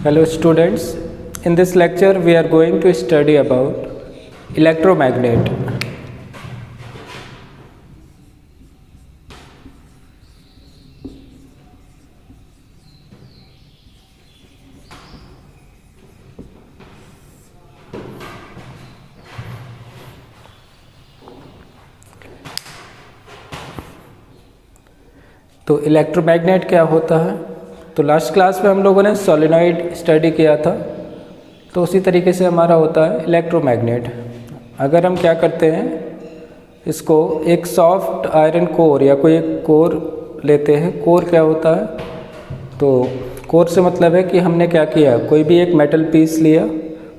Hello students, in this lecture we are going to study about electromagnet. तो electromagnet क्या होता है? तो लास्ट क्लास में हम लोगों ने सोलेनॉइड स्टडी किया था, तो उसी तरीके से हमारा होता है इलेक्ट्रोमैग्नेट। अगर हम क्या करते हैं, इसको एक सॉफ्ट आयरन कोर या कोई एक कोर लेते हैं। कोर क्या होता है? तो कोर से मतलब है कि हमने क्या किया, कोई भी एक मेटल पीस लिया,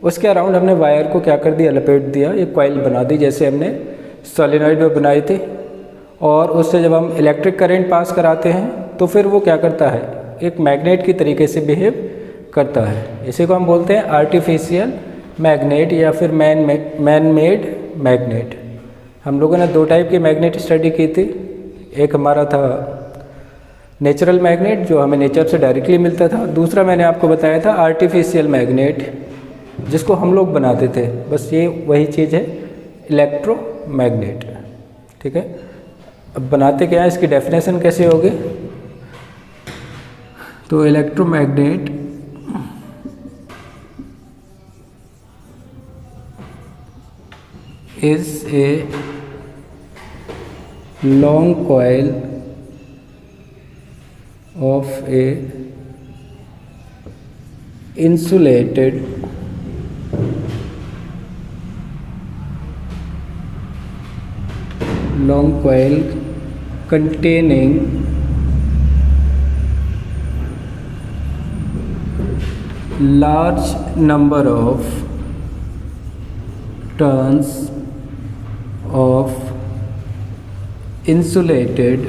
उसके अराउंड हमने वायर को क्या कर दिया, लपेट दिया, एक कॉइल बना दी जैसे हमने सोलेनॉइड में बनाई थी। और उससे जब हम इलेक्ट्रिक करंट पास कराते हैं तो फिर वो क्या करता है, एक मैग्नेट की तरीके से बिहेव करता है। इसी को हम बोलते हैं आर्टिफिशियल मैग्नेट या फिर मैन मेड मैग्नेट। हम लोगों ने दो टाइप की मैग्नेट स्टडी की थी। एक हमारा था नेचुरल मैग्नेट जो हमें नेचर से डायरेक्टली मिलता था, दूसरा मैंने आपको बताया था आर्टिफिशियल मैग्नेट जिसको हम लोग बनाते थे। बस ये वही चीज़ है इलेक्ट्रोमैग्नेट। ठीक है, अब बनाते क्या है, इसकी डेफिनेशन कैसे होगी? तो electromagnet is a long coil of A insulated long coil containing large number of turns of insulated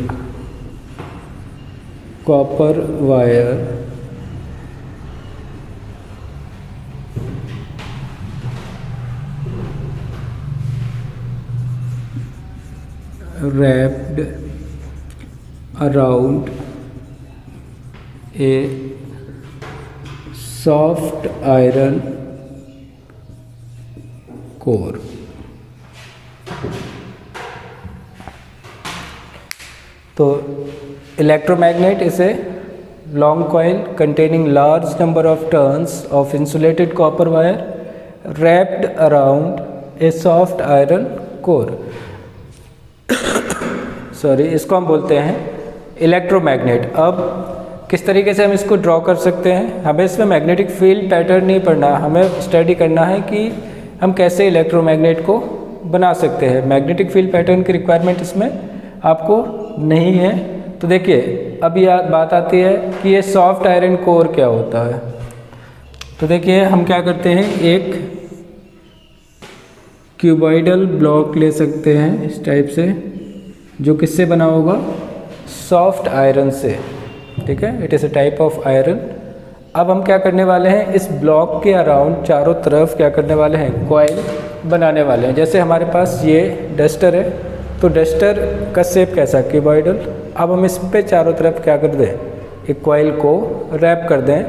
copper wire wrapped around a soft iron core। तो electromagnet is a long coil containing large number of turns of insulated copper wire wrapped around a soft iron core। Sorry, इसको हम बोलते हैं electromagnet. अब किस तरीके से हम इसको ड्रॉ कर सकते हैं? हमें इसमें मैग्नेटिक फील्ड पैटर्न नहीं पढ़ना, हमें स्टडी करना है कि हम कैसे इलेक्ट्रोमैग्नेट को बना सकते हैं। मैग्नेटिक फील्ड पैटर्न की रिक्वायरमेंट इसमें आपको नहीं है। तो देखिए, अब ये बात आती है कि ये सॉफ्ट आयरन कोर क्या होता है। तो देखिए, हम क्या करते हैं, एक क्यूबॉइडल ब्लॉक ले सकते हैं इस टाइप से, जो किससे बना होगा, सॉफ्ट आयरन से। ठीक है, it is a type of iron. अब हम क्या करने वाले हैं, इस ब्लॉक के अराउंड चारों तरफ क्या करने वाले हैं, कॉइल बनाने वाले हैं। जैसे हमारे पास ये डस्टर है, तो डस्टर का शेप कैसा, क्यूबॉइडल। अब हम इस पे चारों तरफ क्या कर दें, एक कॉइल को रैप कर दें,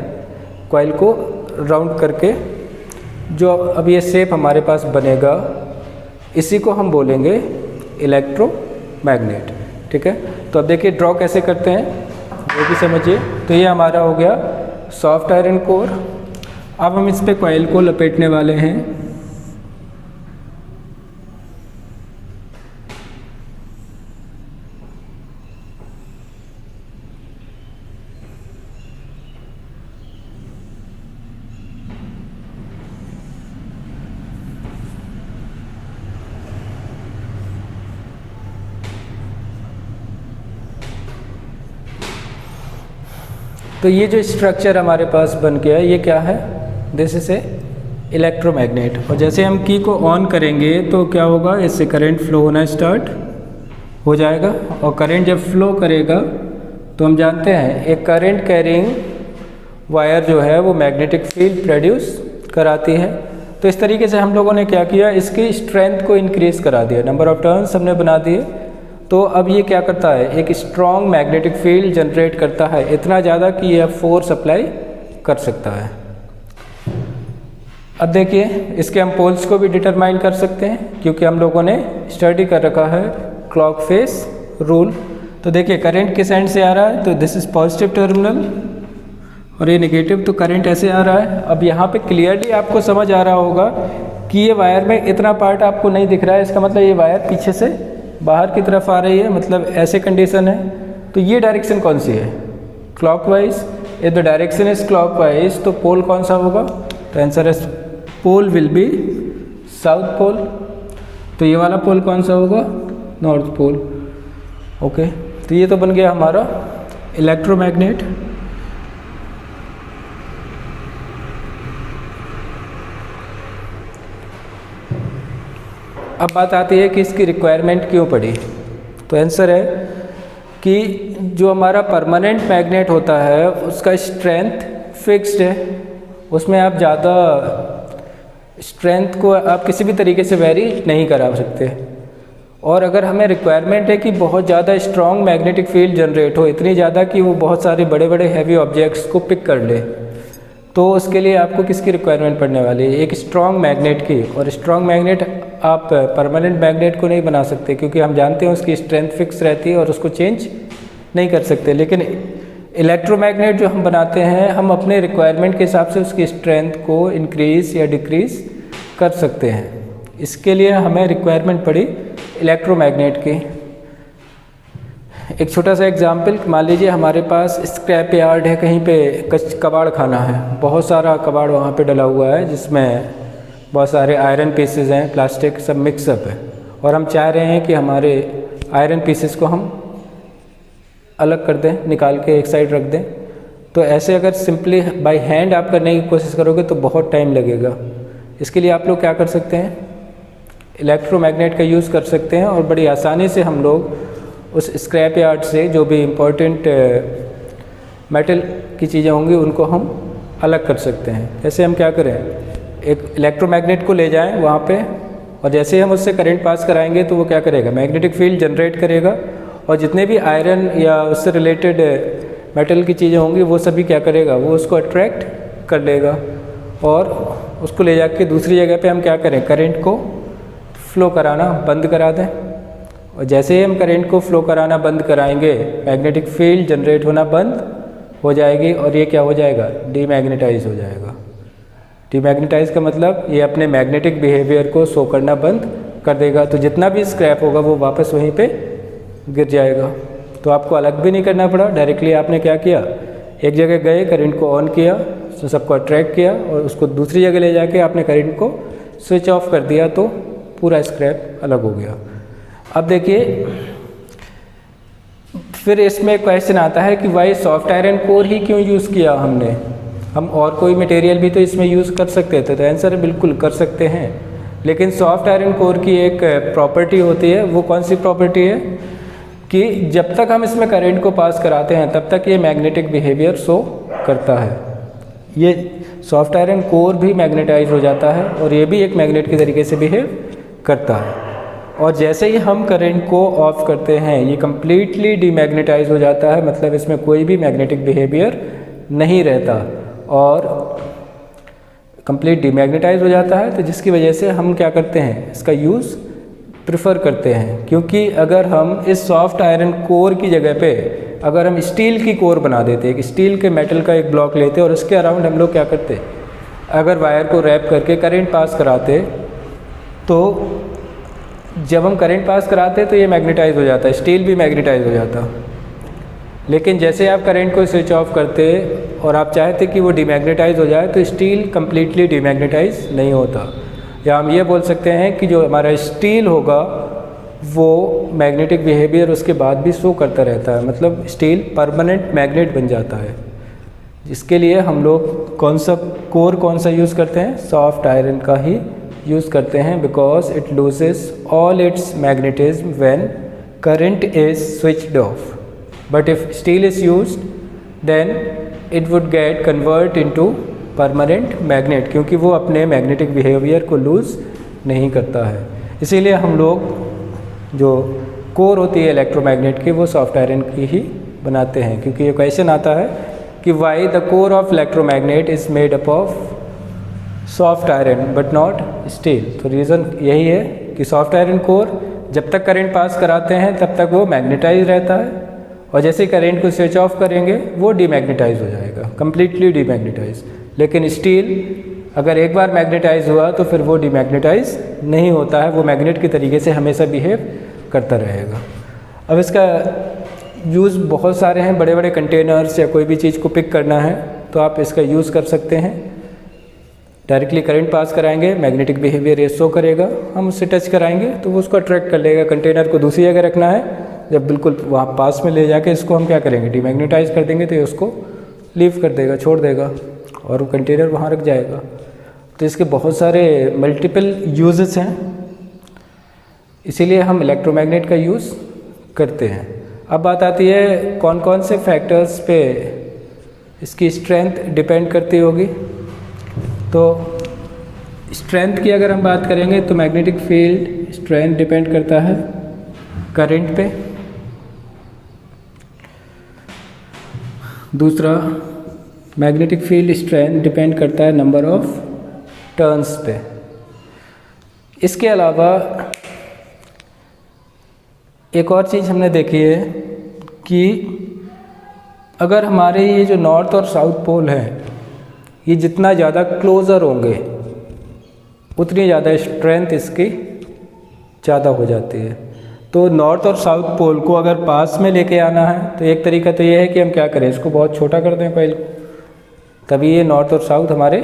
कॉइल को राउंड करके जो अब ये शेप हमारे पास बनेगा, इसी को हम बोलेंगे इलेक्ट्रोमैग्नेट। ठीक है, तो अब देखिए ड्रॉ कैसे करते हैं वो भी समझिए। तो ये हमारा हो गया सॉफ्ट आयरन कोर। अब हम इस पे कॉइल को लपेटने वाले हैं। तो ये जो स्ट्रक्चर हमारे पास बन गया, ये क्या है, दिस इज ए इलेक्ट्रोमैग्नेट। और जैसे हम की को ऑन करेंगे तो क्या होगा, इससे करंट फ्लो होना स्टार्ट हो जाएगा। और करंट जब फ्लो करेगा तो हम जानते हैं एक करंट कैरिंग वायर जो है वो मैग्नेटिक फील्ड प्रोड्यूस कराती है। तो इस तरीके से हम लोगों ने क्या किया, इसकी स्ट्रेंथ को इंक्रीज़ करा दिया, नंबर ऑफ टर्न्स हमने बना दिए। तो अब ये क्या करता है, एक स्ट्रॉन्ग मैग्नेटिक फील्ड जनरेट करता है, इतना ज़्यादा कि यह फोर्स अप्लाई कर सकता है। अब देखिए इसके हम पोल्स को भी डिटरमाइन कर सकते हैं क्योंकि हम लोगों ने स्टडी कर रखा है क्लॉक फेस रूल। तो देखिए करंट किस एंड से आ रहा है, तो दिस इज पॉजिटिव टर्मिनल और ये नेगेटिव, तो करंट ऐसे आ रहा है। अब यहाँ पे क्लियरली आपको समझ आ रहा होगा कि ये वायर में इतना पार्ट आपको नहीं दिख रहा है, इसका मतलब ये वायर पीछे से बाहर की तरफ आ रही है, मतलब ऐसे कंडीशन है। तो ये डायरेक्शन कौन सी है, clockwise. If the direction is clockwise तो पोल कौन सा होगा, तो answer is pole will be south pole. तो ये वाला पोल कौन सा होगा, नॉर्थ पोल। ओके, तो ये तो बन गया हमारा इलेक्ट्रोमैग्नेट। अब बात आती है कि इसकी रिक्वायरमेंट क्यों पड़ी, तो आंसर है कि जो हमारा परमानेंट मैग्नेट होता है उसका स्ट्रेंथ फिक्स्ड है, उसमें आप ज़्यादा स्ट्रेंथ को आप किसी भी तरीके से वेरी नहीं करा सकते। और अगर हमें रिक्वायरमेंट है कि बहुत ज़्यादा स्ट्रॉन्ग मैग्नेटिक फील्ड जनरेट हो, इतनी ज़्यादा कि वो बहुत सारे बड़े बड़े हैवी ऑब्जेक्ट्स को पिक कर ले, तो उसके लिए आपको किसकी रिक्वायरमेंट पड़ने वाली है, एक स्ट्रॉन्ग मैग्नेट की। और स्ट्रॉन्ग मैग्नेट आप परमानेंट मैग्नेट को नहीं बना सकते क्योंकि हम जानते हैं उसकी स्ट्रेंथ फिक्स रहती है और उसको चेंज नहीं कर सकते। लेकिन इलेक्ट्रोमैग्नेट जो हम बनाते हैं, हम अपने रिक्वायरमेंट के हिसाब से उसकी स्ट्रेंथ को इंक्रीज़ या डिक्रीज़ कर सकते हैं। इसके लिए हमें रिक्वायरमेंट पड़ी इलेक्ट्रोमैग्नेट की। एक छोटा सा एग्जांपल, मान लीजिए हमारे पास स्क्रैप यार्ड है, कहीं पे कबाड़ खाना है, बहुत सारा कबाड़ वहाँ पे डला हुआ है जिसमें बहुत सारे आयरन पीसेस हैं, प्लास्टिक सब मिक्सअप है, और हम चाह रहे हैं कि हमारे आयरन पीसेस को हम अलग कर दें, निकाल के एक साइड रख दें। तो ऐसे अगर सिंपली बाय हैंड आप करने की कोशिश करोगे तो बहुत टाइम लगेगा। इसके लिए आप लोग क्या कर सकते हैं, इलेक्ट्रोमैग्नेट का यूज़ कर सकते हैं और बड़ी आसानी से हम लोग उस स्क्रैप यार्ड से जो भी इम्पोर्टेंट मेटल की चीज़ें होंगी उनको हम अलग कर सकते हैं। जैसे हम क्या करें, एक इलेक्ट्रोमैग्नेट को ले जाएं वहाँ पे, और जैसे ही हम उससे करंट पास कराएंगे तो वो क्या करेगा, मैग्नेटिक फील्ड जनरेट करेगा, और जितने भी आयरन या उससे रिलेटेड मेटल की चीज़ें होंगी वो सभी क्या करेगा, वो उसको अट्रैक्ट कर लेगा और उसको ले जाके दूसरी जगह पे हम क्या करें, करंट को फ्लो कराना बंद करा दें। और जैसे ही हम करंट को फ्लो कराना बंद कराएंगे, मैग्नेटिक फील्ड जनरेट होना बंद हो जाएगी और ये क्या हो जाएगा, डीमैग्नेटाइज हो जाएगा। डीमैग्नेटाइज का मतलब ये अपने मैग्नेटिक बिहेवियर को शो करना बंद कर देगा। तो जितना भी स्क्रैप होगा वो वापस वहीं पे गिर जाएगा। तो आपको अलग भी नहीं करना पड़ा, डायरेक्टली आपने क्या किया, एक जगह गए, करंट को ऑन किया, तो सबको अट्रैक्ट किया और उसको दूसरी जगह ले जाके आपने करंट को स्विच ऑफ कर दिया, तो पूरा स्क्रैप अलग हो गया। अब देखिए फिर इसमें क्वेश्चन आता है कि वाई सॉफ्ट आयरन कोर ही क्यों यूज़ किया हमने, हम और कोई मटेरियल भी तो इसमें यूज़ कर सकते थे। तो आंसर बिल्कुल कर सकते हैं, लेकिन सॉफ्ट आयरन कोर की एक प्रॉपर्टी होती है। वो कौन सी प्रॉपर्टी है कि जब तक हम इसमें करंट को पास कराते हैं तब तक ये मैग्नेटिक बिहेवियर शो करता है। ये सॉफ्ट आयरन कोर भी मैग्नेटाइज हो जाता है और ये भी एक मैग्नेट के तरीके से बिहेव करता है। और जैसे ही हम करंट को ऑफ करते हैं ये कम्प्लीटली डीमैग्नेटाइज हो जाता है, मतलब इसमें कोई भी मैग्नेटिक बिहेवियर नहीं रहता और कंप्लीट डीमैग्नेटाइज हो जाता है। तो जिसकी वजह से हम क्या करते हैं, इसका यूज़ प्रेफर करते हैं। क्योंकि अगर हम इस सॉफ्ट आयरन कोर की जगह पे अगर हम स्टील की कोर बना देते, एक स्टील के मेटल का एक ब्लॉक लेते और उसके अराउंड हम लोग क्या करते, अगर वायर को रैप करके करंट पास कराते, तो जब हम करंट पास कराते तो ये मैग्नेटाइज हो जाता है, स्टील भी मैग्नेटाइज हो जाता। लेकिन जैसे आप करंट को स्विच ऑफ करते और आप चाहते कि वो डीमैग्नेटाइज हो जाए, तो स्टील कम्प्लीटली डीमैग्नेटाइज नहीं होता। या हम ये बोल सकते हैं कि जो हमारा स्टील होगा वो मैग्नेटिक बिहेवियर उसके बाद भी शो करता रहता है, मतलब स्टील परमानेंट मैग्नेट बन जाता है। जिसके लिए हम लोग कौन सा कोर कौन सा यूज़ करते हैं, सॉफ्ट आयरन का ही यूज़ करते हैं, because it loses all its magnetism when current is switched off. But if steel is used then it would get convert into permanent magnet, क्योंकि वो अपने मैग्नेटिक बिहेवियर को लूज़ नहीं करता है। इसीलिए हम लोग जो कोर होती है इलेक्ट्रोमैग्नेट की वो सॉफ्ट आयरन की ही बनाते हैं। क्योंकि ये क्वेश्चन आता है कि why the core of electromagnet is made up of soft iron but not steel. तो रीज़न यही है कि सॉफ्ट आयरन कोर जब तक करंट पास कराते हैं तब तक वो मैग्नेटाइज रहता है, और जैसे ही करंट को स्विच ऑफ करेंगे वो डीमैग्नेटाइज हो जाएगा, कम्प्लीटली डीमैग्नेटाइज। लेकिन स्टील अगर एक बार मैग्नेटाइज हुआ तो फिर वो डीमैग्नेटाइज नहीं होता है, वो मैग्नेट की तरीके से हमेशा बिहेव करता रहेगा। अब इसका यूज़ बहुत सारे हैं, बड़े बड़े कंटेनर्स या कोई भी चीज़ को पिक करना है तो आप इसका यूज़ कर सकते हैं। डायरेक्टली करंट पास कराएंगे, मैग्नेटिक बिहेवियर ये शो करेगा, हम उससे टच कराएंगे तो वो उसको अट्रैक्ट कर लेगा। कंटेनर को दूसरी जगह रखना है, जब बिल्कुल वहाँ पास में ले जाके इसको हम क्या करेंगे, डीमैग्नेटाइज कर देंगे तो ये उसको लीव कर देगा, छोड़ देगा, और वो कंटेनर वहाँ रख जाएगा। तो इसके बहुत सारे मल्टीपल यूजेस हैं, इसीलिए हम इलेक्ट्रोमैग्नेट का यूज़ करते हैं। अब बात आती है कौन कौन से फैक्टर्स पे इसकी स्ट्रेंथ डिपेंड करती होगी। तो स्ट्रेंथ की अगर हम बात करेंगे तो मैग्नेटिक फील्ड स्ट्रेंथ डिपेंड करता है करंट पे। दूसरा, मैग्नेटिक फील्ड स्ट्रेंथ डिपेंड करता है नंबर ऑफ टर्न्स पे। इसके अलावा एक और चीज़ हमने देखी है कि अगर हमारे ये जो नॉर्थ और साउथ पोल है ये जितना ज़्यादा क्लोज़र होंगे उतनी ज़्यादा स्ट्रेंथ इसकी ज़्यादा हो जाती है। तो नॉर्थ और साउथ पोल को अगर पास में लेके आना है तो एक तरीका तो ये है कि हम क्या करें, इसको बहुत छोटा कर दें कॉइल, तभी ये नॉर्थ और साउथ हमारे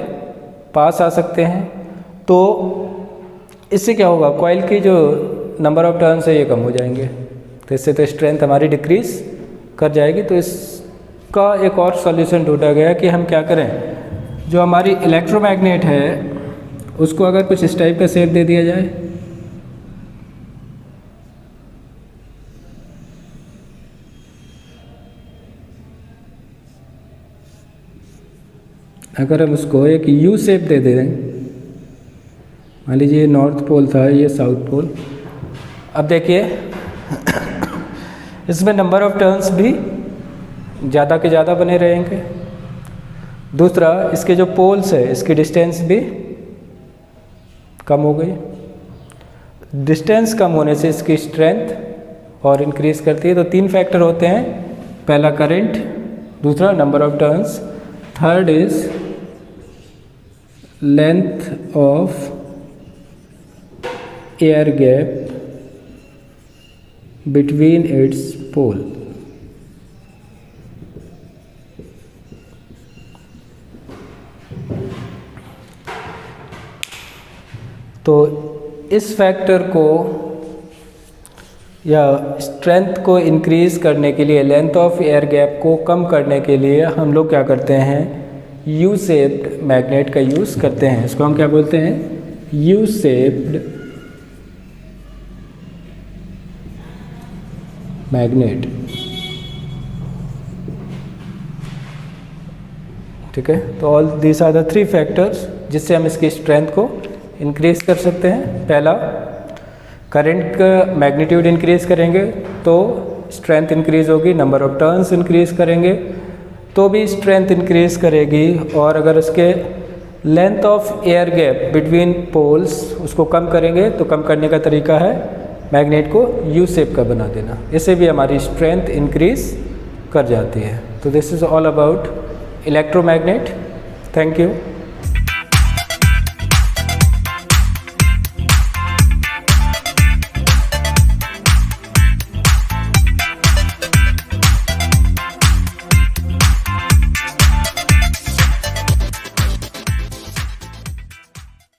पास आ सकते हैं। तो इससे क्या होगा, कॉइल की जो नंबर ऑफ टर्न्स है ये कम हो जाएंगे, तो इससे तो स्ट्रेंथ हमारी डिक्रीज़ कर जाएगी। तो इसका एक और सॉल्यूशन ढूंढा गया कि हम क्या करें, जो हमारी इलेक्ट्रोमैग्नेट है उसको अगर कुछ इस टाइप का शेप दे दिया जाए, अगर हम उसको एक यू शेप दे दें, मान लीजिए ये नॉर्थ पोल था, ये साउथ पोल। अब देखिए इसमें नंबर ऑफ टर्न्स भी ज़्यादा के ज़्यादा बने रहेंगे। दूसरा, इसके जो पोल्स है इसकी डिस्टेंस भी कम हो गई। डिस्टेंस कम होने से इसकी स्ट्रेंथ और इंक्रीज करती है। तो तीन फैक्टर होते हैं, पहला करंट, दूसरा number of turns, third is length of air gap between its pole. तो इस फैक्टर को या स्ट्रेंथ को इंक्रीज करने के लिए, लेंथ ऑफ एयर गैप को कम करने के लिए हम लोग क्या करते हैं, यू शेप्ड मैग्नेट का यूज़ करते हैं। इसको हम क्या बोलते हैं, यू शेप्ड मैग्नेट। ठीक है, तो all these are the three factors जिससे हम इसकी स्ट्रेंथ को इंक्रीज कर सकते हैं। पहला, करंट का मैग्नीट्यूड इंक्रीज करेंगे तो स्ट्रेंथ इंक्रीज होगी, नंबर ऑफ टर्न्स इंक्रीज करेंगे तो भी स्ट्रेंथ इंक्रीज करेगी, और अगर उसके length of air gap between poles उसको कम करेंगे तो कम करने का तरीका है मैग्नेट को यू शेप का बना देना, इससे भी हमारी स्ट्रेंथ इंक्रीज कर जाती है। तो this is all about electromagnet. Thank you.